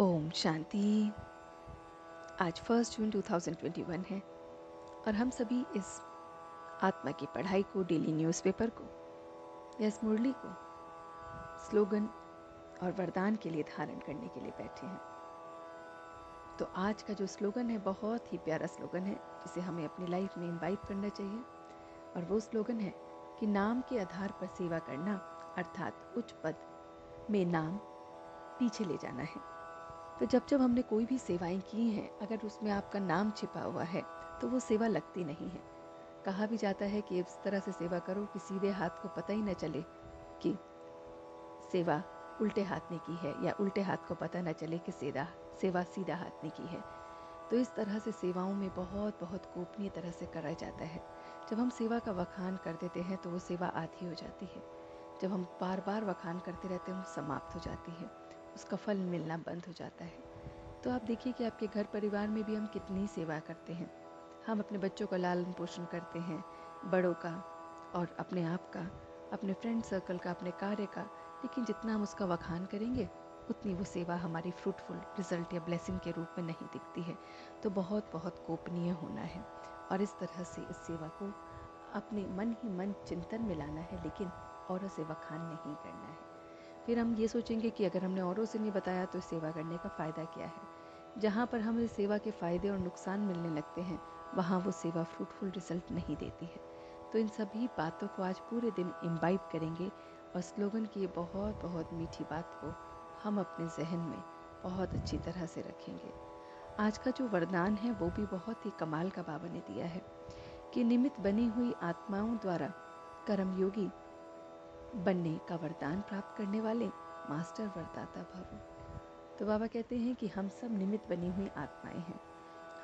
ओम शांति। आज 1 जून 2021 है और हम सभी इस आत्मा की पढ़ाई को, डेली न्यूज़पेपर को या इस मुरली को स्लोगन और वरदान के लिए धारण करने के लिए बैठे हैं। तो आज का जो स्लोगन है बहुत ही प्यारा स्लोगन है जिसे हमें अपनी लाइफ में इम्बाइब करना चाहिए। और वो स्लोगन है कि नाम के आधार पर सेवा करना, अर्थात उच्च पद में नाम पीछे ले जाना है। तो जब हमने कोई भी सेवाएं की हैं, अगर उसमें आपका नाम छिपा हुआ है तो वो सेवा लगती नहीं है। कहा भी जाता है कि इस तरह से सेवा करो कि सीधे हाथ को पता ही न चले कि सेवा उल्टे हाथ ने की है, या उल्टे हाथ को पता न चले कि सेवा सीधा हाथ ने की है। तो इस तरह से सेवाओं में बहुत गोपनीय तरह से करा जाता है। जब हम सेवा का वखान कर देते हैं तो वो सेवा आधी हो जाती है। जब हम बार बार वखान करते रहते हैं वो समाप्त हो जाती है, उसका फल मिलना बंद हो जाता है। तो आप देखिए कि आपके घर परिवार में भी हम कितनी सेवा करते हैं। हम अपने बच्चों का लालन पोषण करते हैं, बड़ों का और अपने आप का, अपने फ्रेंड सर्कल का, अपने कार्य का। लेकिन जितना हम उसका वखान करेंगे उतनी वो सेवा हमारी फ्रूटफुल रिजल्ट या ब्लेसिंग के रूप में नहीं दिखती है। तो बहुत गोपनीय होना है और इस तरह से इस सेवा को अपने मन ही मन चिंतन में लाना है, लेकिन औरों से वखान नहीं करना है। फिर हम ये सोचेंगे कि अगर हमने औरों से नहीं बताया तो सेवा करने का फ़ायदा क्या है। जहाँ पर हमें सेवा के फ़ायदे और नुकसान मिलने लगते हैं वहाँ वो सेवा फ्रूटफुल रिजल्ट नहीं देती है। तो इन सभी बातों को आज पूरे दिन इम्बाइब करेंगे और स्लोगन की ये बहुत मीठी बात को हम अपने जहन में बहुत अच्छी तरह से रखेंगे। आज का जो वरदान है वो भी बहुत ही कमाल का बाबा ने दिया है कि निमित्त बनी हुई आत्माओं द्वारा कर्मयोगी बनने का वरदान प्राप्त करने वाले मास्टर वरदाता भव। तो बाबा कहते हैं कि हम सब निमित्त बनी हुई आत्माएं हैं।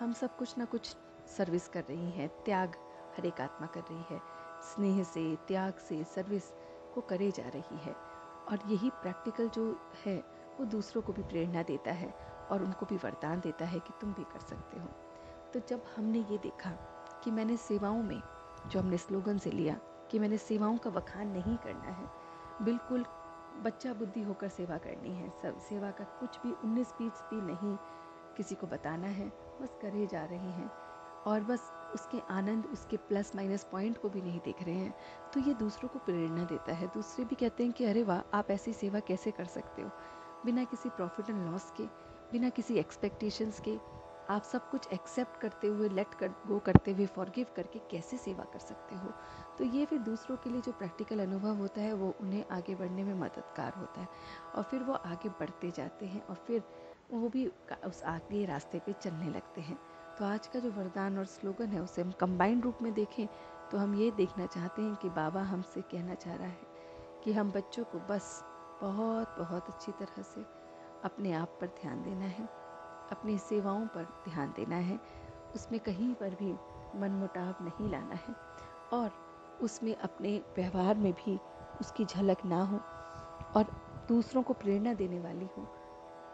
हम सब कुछ ना कुछ सर्विस कर रही हैं, त्याग हर एक आत्मा कर रही है, स्नेह से, त्याग से सर्विस को करे जा रही है। और यही प्रैक्टिकल जो है वो दूसरों को भी प्रेरणा देता है और उनको भी वरदान देता है कि तुम भी कर सकते हो। तो जब हमने ये देखा कि मैंने सेवाओं में, जो हमने स्लोगन से लिया कि मैंने सेवाओं का वखान नहीं करना है, बिल्कुल बच्चा बुद्धि होकर सेवा करनी है, सब सेवा का कुछ भी 19-20 भी नहीं किसी को बताना है, बस करे जा रहे हैं और बस उसके आनंद, उसके प्लस माइनस पॉइंट को भी नहीं देख रहे हैं। तो ये दूसरों को प्रेरणा देता है। दूसरे भी कहते हैं कि अरे वाह, आप ऐसी सेवा कैसे कर सकते हो, बिना किसी प्रॉफिट एंड लॉस के, बिना किसी एक्सपेक्टेशंस के, आप सब कुछ एक्सेप्ट करते हुए, लेट कर गो करते हुए, फॉरगिव करके कैसे सेवा कर सकते हो। तो ये फिर दूसरों के लिए जो प्रैक्टिकल अनुभव होता है वो उन्हें आगे बढ़ने में मददगार होता है और फिर वो आगे बढ़ते जाते हैं और फिर वो भी उस आगे रास्ते पे चलने लगते हैं। तो आज का जो वरदान और स्लोगन है उसे हम कंबाइंड रूप में देखें तो हम ये देखना चाहते हैं कि बाबा हमसे कहना चाह रहा है कि हम बच्चों को बस बहुत अच्छी तरह से अपने आप पर ध्यान देना है, अपनी सेवाओं पर ध्यान देना है, उसमें कहीं पर भी मनमुटाव नहीं लाना है और उसमें अपने व्यवहार में भी उसकी झलक ना हो और दूसरों को प्रेरणा देने वाली हो।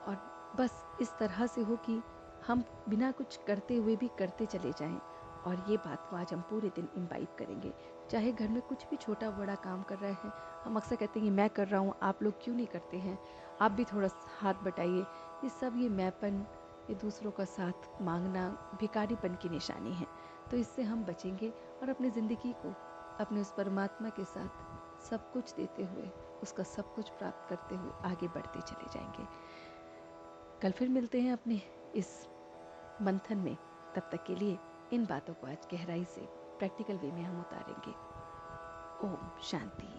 और बस इस तरह से हो कि हम बिना कुछ करते हुए भी करते चले जाएं। और ये बात को आज हम पूरे दिन इम्बाइब करेंगे। चाहे घर में कुछ भी छोटा बड़ा काम कर रहे हैं, हम अक्सर कहते हैं कि मैं कर रहा हूँ, आप लोग क्यों नहीं करते हैं, आप भी थोड़ा हाथ बटाइए। ये सब ये मैंपन, ये दूसरों का साथ मांगना भिखारीपन की निशानी है। तो इससे हम बचेंगे और अपनी ज़िंदगी को अपने उस परमात्मा के साथ सब कुछ देते हुए, उसका सब कुछ प्राप्त करते हुए आगे बढ़ते चले जाएंगे। कल फिर मिलते हैं अपने इस मंथन में। तब तक के लिए इन बातों को आज गहराई से प्रैक्टिकल वे में हम उतारेंगे। ओम शांति।